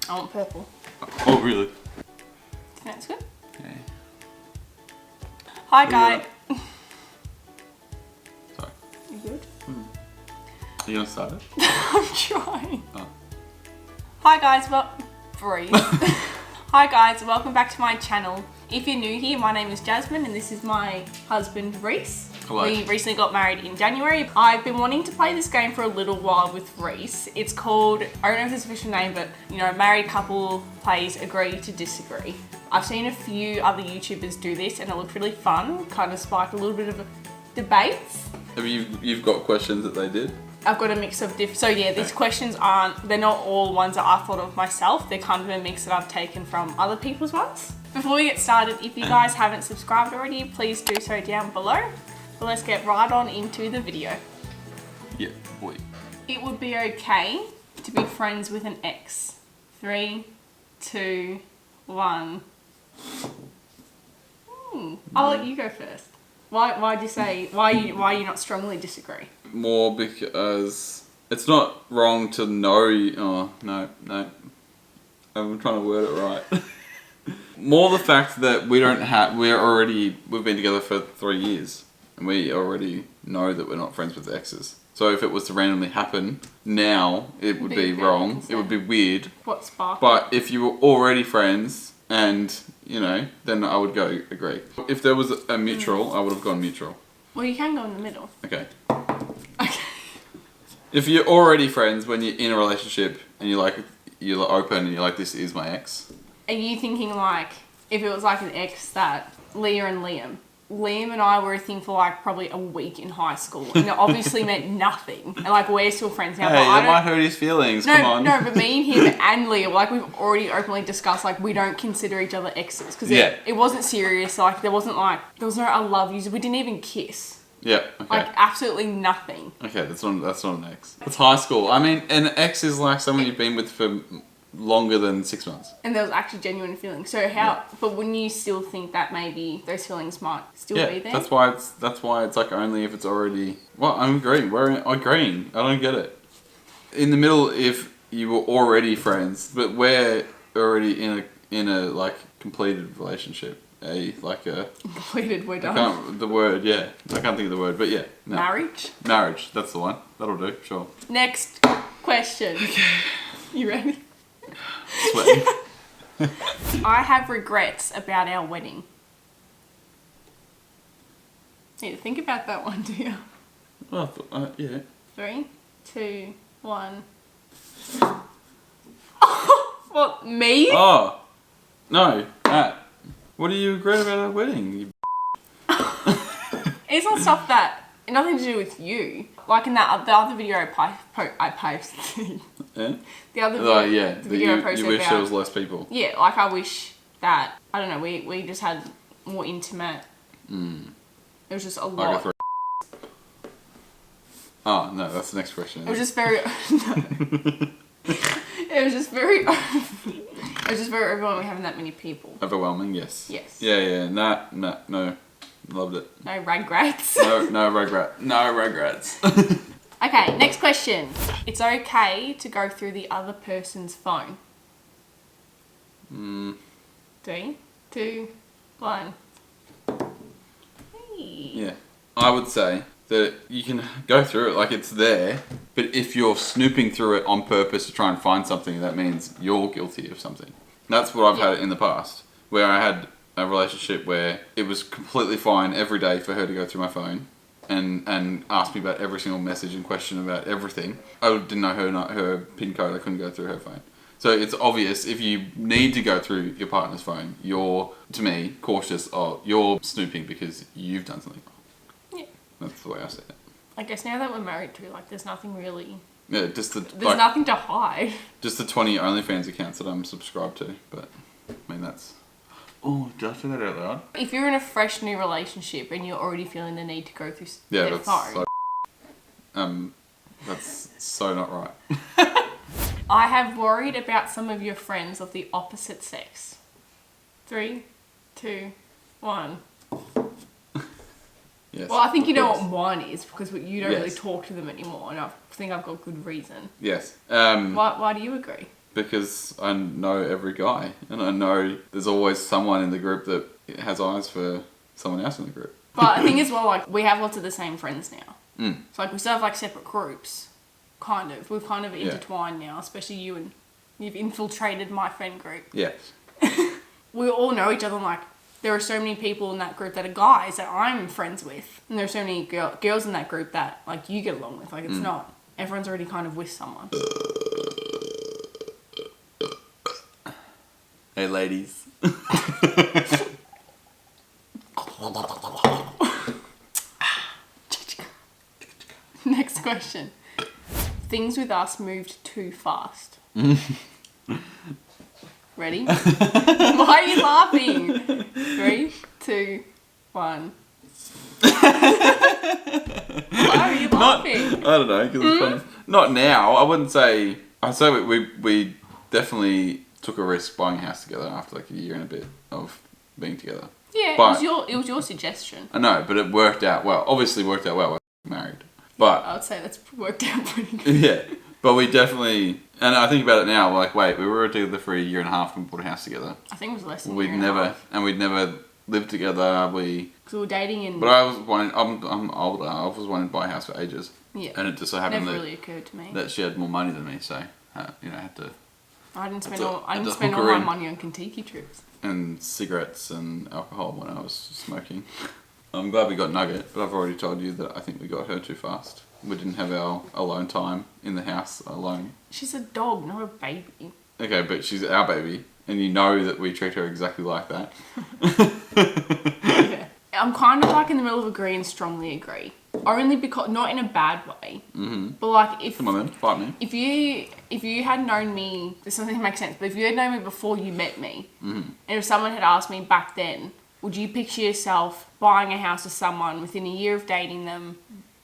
I want purple. Oh, really? That's good. Okay. Hi, guys. Sorry. You good? Are you gonna start it? I'm trying. Oh. Hi, guys. Breathe. Hi, guys. Welcome back to my channel. If you're new here, my name is Jasmine, and this is my husband, Reese. Hello. We recently got married in January. I've been wanting to play this game for a little while with Reese. It's called, I don't know if it's an official name, but married couple plays agree to disagree. I've seen a few other YouTubers do this and it looked really fun, kind of sparked a little bit of debates. Have you've got questions that they did? I've got a mix of so yeah, these questions they're not all ones that I thought of myself. They're kind of a mix that I've taken from other people's ones. Before we get started, if you guys haven't subscribed already, please do so down below. But let's get right on into the video. Yeah, boy. It would be okay to be friends with an ex. 3, 2, 1. I'll let you go first. Why'd you say, why you not strongly disagree? More because it's not wrong to know. Oh, no. I'm trying to word it right. More the fact that we've been together for 3 years. And we already know that we're not friends with exes. So if it was to randomly happen now, it would be wrong. It would be weird. What sparked? But if you were already friends and, then I would go agree. If there was a mutual, I would have gone mutual. Well, you can go in the middle. Okay. Okay. If you're already friends when you're in a relationship and you're open and you're like, this is my ex. Are you thinking like, if it was like an ex that, Leah and Liam and I were a thing for probably a week in high school, and it obviously meant nothing. And we're still friends now. Hey, that might hurt his feelings. Come on. No, but me and him and Leah, we've already openly discussed we don't consider each other exes because it wasn't serious. There was no I love you. We didn't even kiss. Yeah. Okay. Absolutely nothing. Okay, that's not an ex. It's high school. I mean, an ex is like someone you've been with for longer than 6 months. And there was actually genuine feelings. So but wouldn't you still think that maybe those feelings might still be there? That's why it's only if it's already. Well, I'm agreeing. We're agreeing. I don't get it. In the middle, if you were already friends, but we're already in a completed relationship. Completed. We're done. I can't think of the word, but yeah. No. Marriage. That's the one. That'll do. Sure. Next question. Okay. You ready? Sweating. I have regrets about our wedding. Need to think about that one, do you? Well, yeah. 3, 2, 1. What, me? Oh, no, Matt. What do you regret about our wedding? It's not stuff that nothing to do with you. Like in the other video I posted. Yeah? The other video, the video I posted you wish about, there was less people. Yeah, I wish that, I don't know, we just had more intimate. It was just a lot. Oh, no, that's the next question. It was just very... no. It was just very... It was just very overwhelming having that many people. Overwhelming, yes. Yes. Yeah. No. Loved it. No regrets. No regret. No regrets. Okay, next question. It's okay to go through the other person's phone. 3, 2, 1. Hey. Yeah. I would say that you can go through it it's there, but if you're snooping through it on purpose to try and find something, that means you're guilty of something. That's what I've had in the past, where I had a relationship where it was completely fine every day for her to go through my phone and ask me about every single message and question about everything. I didn't know her PIN code. I couldn't go through her phone. So it's obvious if you need to go through your partner's phone, you're, to me, cautious of you're snooping because you've done something wrong. Yeah. That's the way I see it. I guess now that we're married too, there's nothing really... Yeah, there's nothing to hide. Just the 20 OnlyFans accounts that I'm subscribed to, but I mean that's... Oh, did I say that out loud? If you're in a fresh new relationship and you're already feeling the need to go through their phone... that's so not right. I have worried about some of your friends of the opposite sex. 3, 2, 1. Yes. Well, I think you know what one is because you don't really talk to them anymore, and I think I've got good reason. Yes. Why do you agree? because I know every guy, and I know there's always someone in the group that has eyes for someone else in the group. But I think as well, like, we have lots of the same friends now. Mm. So, like, we still have, like, separate groups, kind of. We've kind of intertwined now, especially you, and you've infiltrated my friend group. Yes. We all know each other, and, like, there are so many people in that group that are guys that I'm friends with. And there are so many girls in that group that, like, you get along with. Like, it's not. Everyone's already kind of with someone. Hey, ladies. Next question. Things with us moved too fast. Ready? Why are you laughing? 3, 2, 1. Why are you laughing? I don't know, because it's funny. Not now. I wouldn't say. I'd say we definitely took a risk buying a house together after like a year and a bit of being together. Yeah, But- it was your suggestion. I know, but it worked out well. Obviously worked out well. We're married. But I would say that's worked out pretty good. yeah, but we definitely, and I think about it now, like, wait, we were together for a year and a half and we bought a house together. I think it was less than a We'd year and a never, half. and we'd never lived together. Because we were dating in... But I was wanting, I'm older, I was wanting to buy a house for ages. Yeah. And it just so happened Never that, really occurred to me. that she had more money than me, so, you know, I had to, I didn't spend to- all had to all hook her my in. money on Kentucky trips. and cigarettes and alcohol when I was smoking. I'm glad we got Nugget, but I've already told you that I think we got her too fast. We didn't have our alone time in the house alone. She's a dog, not a baby. Okay, but she's our baby, and you know that we treat her exactly like that. Yeah. I'm kind of like in the middle of agree and strongly agree. Only because, not in a bad way, but like if... Come on then, fight me. If you had known me, this doesn't make sense, but if you had known me before you met me, and if someone had asked me back then, would you picture yourself buying a house with someone within a year of dating them,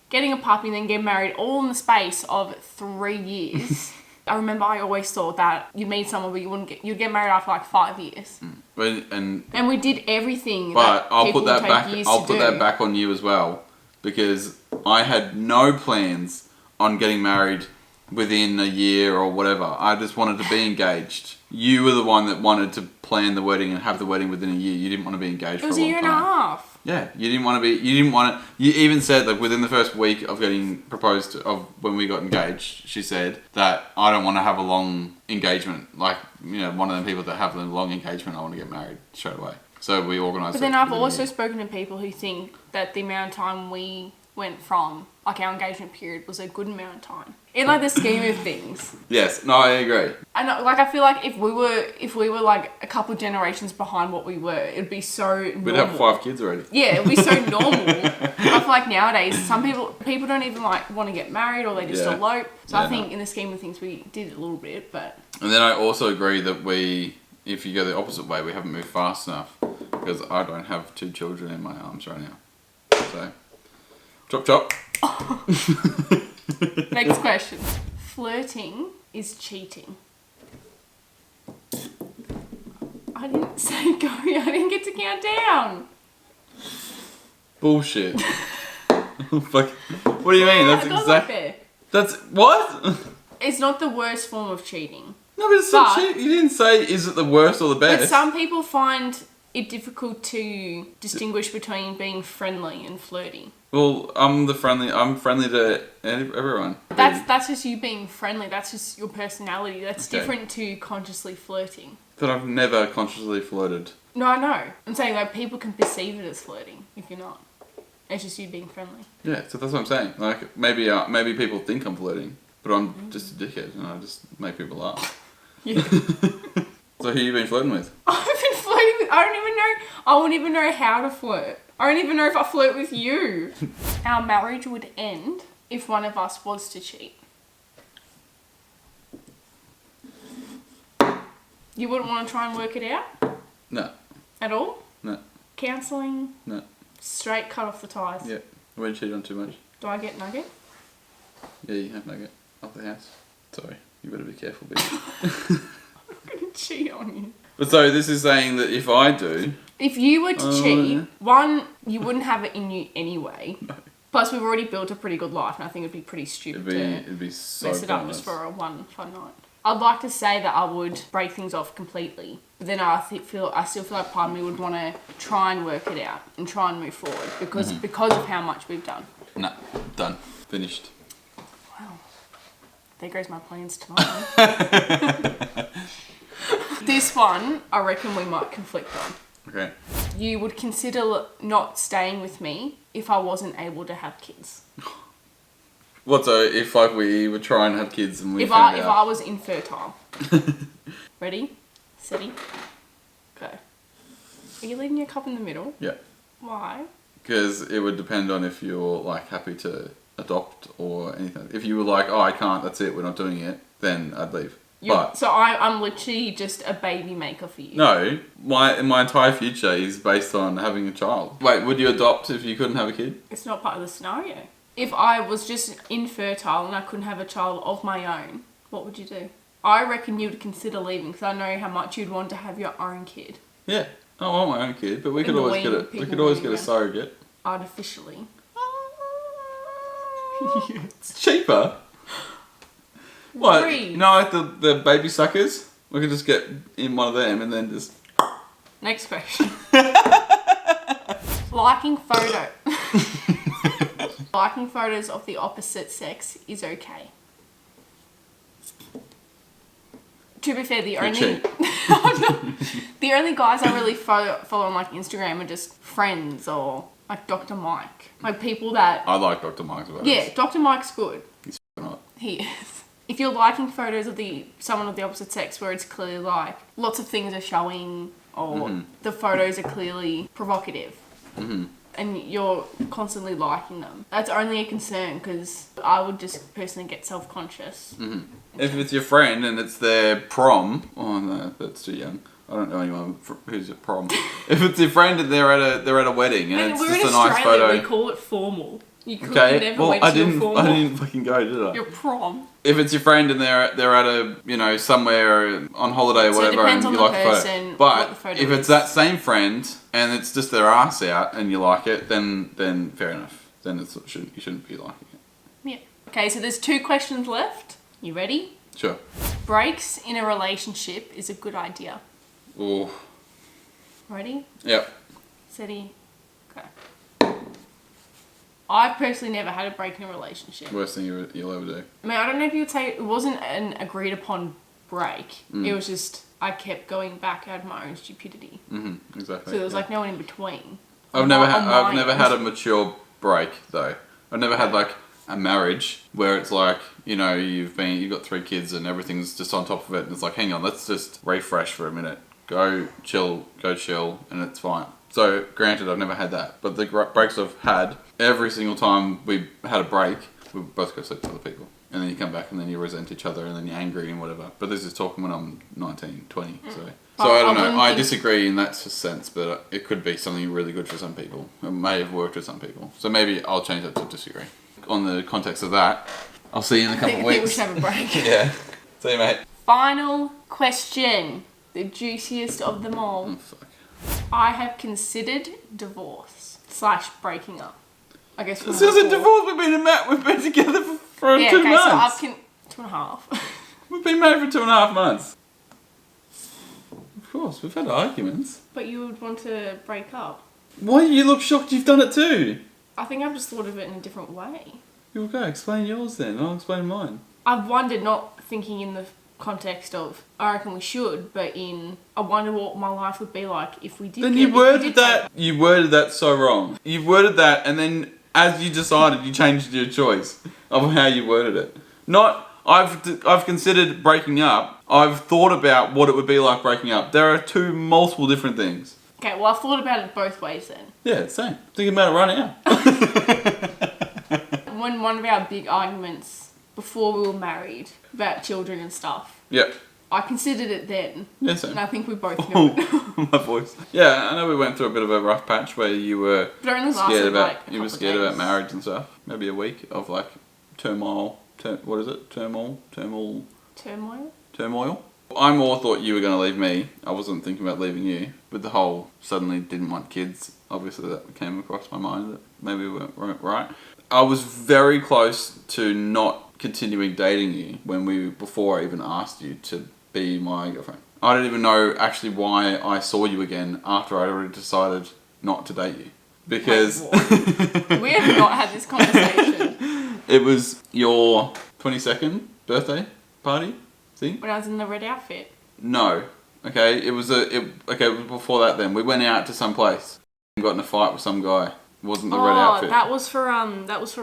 getting a puppy, and then getting married all in the space of 3 years? I remember I always thought that you'd meet someone, but you'd get married after like 5 years. And we did everything. but that I'll people put that take back. years I'll to put do. that back on you as well, because I had no plans on getting married within a year or whatever. I just wanted to be engaged. You were the one that wanted to plan the wedding and have the wedding within a year. You didn't want to be engaged It was for a a long year time. and a half. Yeah, you didn't want to be. You didn't want to. You even said that within the first week of getting proposed to, of when we got engaged, she said that I don't want to have a long engagement. Like, you know, one of them people that have a long engagement, I want to get married straight away. So we organised. But then I've also spoken to people who think that the amount of time we went from, like, our engagement period was a good amount of time. In, like, the scheme of things. Yes, no, I agree. And, like, I feel like if we were, like, a couple of generations behind what we were, it'd be so normal. We'd have 5 kids already. Yeah, it'd be so normal. I feel like nowadays, some people don't even, like, want to get married, or they just Yeah. elope. So Yeah, I think in the scheme of things, we did a little bit, but... And then I also agree that if you go the opposite way, we haven't moved fast enough, because I don't have 2 children in my arms right now. So, chop chop. Next question. Flirting is cheating. I didn't say go. I didn't get to count down. Bullshit. Fuck. What do you mean? That's It goes up exactly. there. That's what? It's not the worst form of cheating. No, but it's not But- cheat. You didn't say is it the worst or the best. But some people find it difficult to distinguish between being friendly and flirty. Well, I'm friendly to everyone. That's just you being friendly. That's just your personality. That's Okay. different to consciously flirting. But I've never consciously flirted. No, I know. I'm saying like people can perceive it as flirting if you're not. It's just you being friendly. Yeah, so that's what I'm saying. Like maybe people think I'm flirting, but I'm just a dickhead and I just make people laugh. Yeah. So who you been flirting with? I've been flirting with... I don't even know... I wouldn't even know how to flirt. I don't even know if I flirt with you. Our marriage would end if one of us was to cheat. You wouldn't want to try and work it out? No. At all? No. Counselling? No. Straight cut off the ties? Yeah. I won't cheat on too much. Do I get nugget? Yeah, you have Nugget off the house. Sorry, you better be careful, bitch. I'm going to cheat on you. But so this is saying that if I do, If you were to Oh, cheat, yeah. one, you wouldn't have it in you anyway. Plus, we've already built a pretty good life, and I think it'd be pretty stupid to it'd be so mess it up pointless. just for a one fun night. I'd like to say that I would break things off completely. But then I still feel like part of me would want to try and work it out and try and move forward because of how much we've done. No, done. Finished. Wow. There goes my plans tonight. This one, I reckon we might conflict on. Okay. You would consider not staying with me if I wasn't able to have kids. What, so if like we would try and have kids and we If found I out? was infertile. Ready? Steady? Go. Are you leaving your cup in the middle? Yeah. Why? Because it would depend on if you're like happy to adopt or anything. If you were like, oh, I can't, that's it, we're not doing it, then I'd leave. So I'm literally just a baby maker for you. No, my entire future is based on having a child. Wait, would you adopt if you couldn't have a kid? It's not part of the scenario. If I was just infertile and I couldn't have a child of my own, what would you do? I reckon you would consider leaving because I know how much you'd want to have your own kid. Yeah, I want my own kid, but we could always get it. We could always get a surrogate. Artificially. It's cheaper. What? Free. You know, like the baby suckers? We could just get in one of them and then just... Next question. Liking photo. Liking photos of the opposite sex is okay. To be fair, the only guys I really follow on like Instagram are just friends or like Dr. Mike. Like people that... I like Dr. Mike's photos. Yeah, Dr. Mike's good. He's not. He is. If you're liking photos of someone of the opposite sex where it's clearly like lots of things are showing or the photos are clearly provocative and you're constantly liking them, that's only a concern because I would just personally get self-conscious. If it's your friend and it's their prom, oh no, that's too young. I don't know anyone who's at prom. If it's your friend and they're at a wedding and it's just a nice photo, we call it formal. You could never well, went to your formal. I didn't fucking go, did I? Your prom. If it's your friend and they're at a somewhere on holiday or So whatever, and you like the photo, but the photo if it's that same friend and it's just their ass out and you like it, then fair enough. Then you shouldn't be liking it. Yeah. Okay, so there's 2 questions left. You ready? Sure. Breaks in a relationship is a good idea. Ooh. Ready? Yep. Steady. Go. I've personally never had a break in a relationship. Worst thing you'll ever do. I mean, I don't know if you'd say it wasn't an agreed upon break. It was just I kept going back out of my own stupidity. Exactly. So there was like no one in between. I've never had a mature break though. I've never had like a marriage where it's like, you've got 3 kids and everything's just on top of it and it's like, hang on, let's just refresh for a minute. Go chill, and it's fine. So, granted, I've never had that, but the breaks I've had, every single time we had a break, we both go sleep with other people. And then you come back and then you resent each other and then you're angry and whatever. But this is talking when I'm 19, 20, so I don't know. I disagree in that sense, but it could be something really good for some people. It may have worked with some people. So maybe I'll change that to disagree. On the context of that, I'll see you in a couple of weeks. I think we should have a break. Yeah. See you, mate. Final question. The juiciest of them all. Oh, fuck. I have considered divorce / breaking up. I guess This isn't divorce. We've been together for 2 months. So 2.5. We've been married for 2.5 months. Of course, we've had arguments. But you would want to break up. Why do you look shocked you've done it too? I think I've just thought of it in a different way. Okay, explain yours then. I'll explain mine. I've wondered, not thinking in the context of I reckon we should, but I wonder what my life would be like if we did. Then you worded that so wrong. You worded that, and then as you decided, you changed your choice of how you worded it. Not I've considered breaking up. I've thought about what it would be like breaking up. There are 2 multiple different things. Okay, well I've thought about it both ways then. Yeah, same. Thinking about it right now. When one of our big arguments before we were married about children and stuff. Yep. I considered it then. Yeah, same. And I think we both know it. My voice. Yeah, I know we went through a bit of a rough patch where you were scared about marriage and stuff. Maybe a week of like turmoil. What is it? Turmoil. I more thought you were going to leave me. I wasn't thinking about leaving you. With the whole suddenly didn't want kids, obviously that came across my mind that maybe we weren't right. I was very close to not continuing dating you before I even asked you to be my girlfriend. I don't even know actually why I saw you again after I'd already decided not to date you. Because we have not had this conversation. It was your 22nd birthday party thing? When I was in the red outfit. No. Okay, it was before that then. We went out to some place and got in a fight with some guy. It wasn't the red outfit. That was for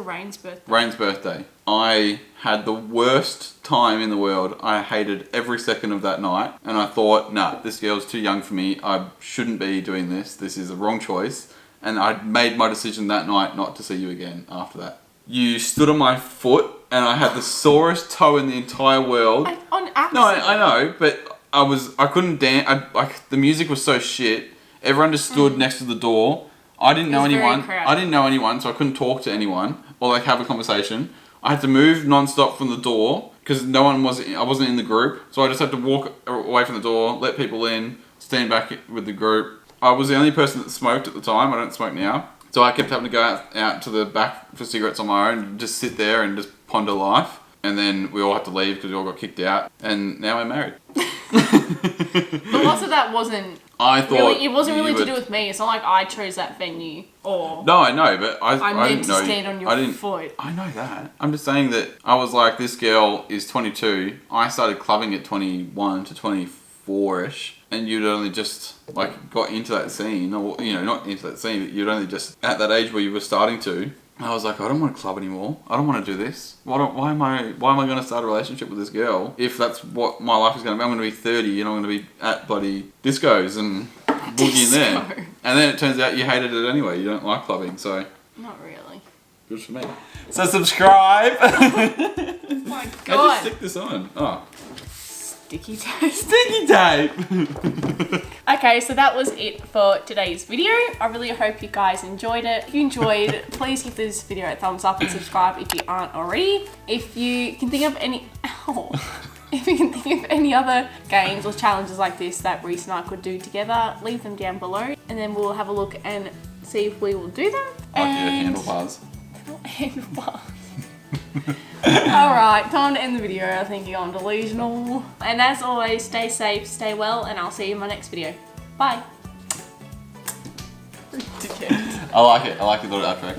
Rain's birthday. Rain's birthday. I had the worst time in the world. I hated every second of that night, and I thought, nah, this girl's too young for me. I shouldn't be doing this. This is the wrong choice. And I made my decision that night not to see you again after that. You stood on my foot, and I had the sorest toe in the entire world. On accident. No, I know, but I couldn't dance. The music was so shit. Everyone just stood next to the door. I didn't know anyone, so I couldn't talk to anyone or have a conversation. I had to move non-stop from the door because I wasn't in the group, so I just had to walk away from the door, let people in, stand back with the group. I was the only person that smoked at the time. I don't smoke now, so I kept having to go out to the back for cigarettes on my own, and just sit there and just ponder life. And then we all had to leave because we all got kicked out, and now we're married. But lots of that wasn't. It wasn't really to do with me. It's not like I chose that venue or. No, I know, but I meant didn't know. to stand on your foot. I know that. I'm just saying that I was like, this girl is 22. I started clubbing at 21 to 24ish, and you'd only just got into that scene, or not into that scene, but you'd only just at that age where you were starting to. I was like, I don't want to club anymore. I don't want to do this. Why am I going to start a relationship with this girl if that's what my life is going to be? I'm going to be 30 and I'm going to be at bloody discos and boogie in there. And then it turns out you hated it anyway. You don't like clubbing, so. Not really. Good for me. So subscribe. Oh my God. I just stick this on. Oh. Sticky tape. Sticky tape. Okay, so that was it for today's video. I really hope you guys enjoyed it. If you enjoyed, please give this video a thumbs up and subscribe if you aren't already. If you can think of any other games or challenges like this that Reese and I could do together, leave them down below, and then we'll have a look and see if we will do them. Handlebars. Handlebars. Alright, time to end the video. I think you're on delusional. And as always, stay safe, stay well, and I'll see you in my next video. Bye. I like it. I like the little outro.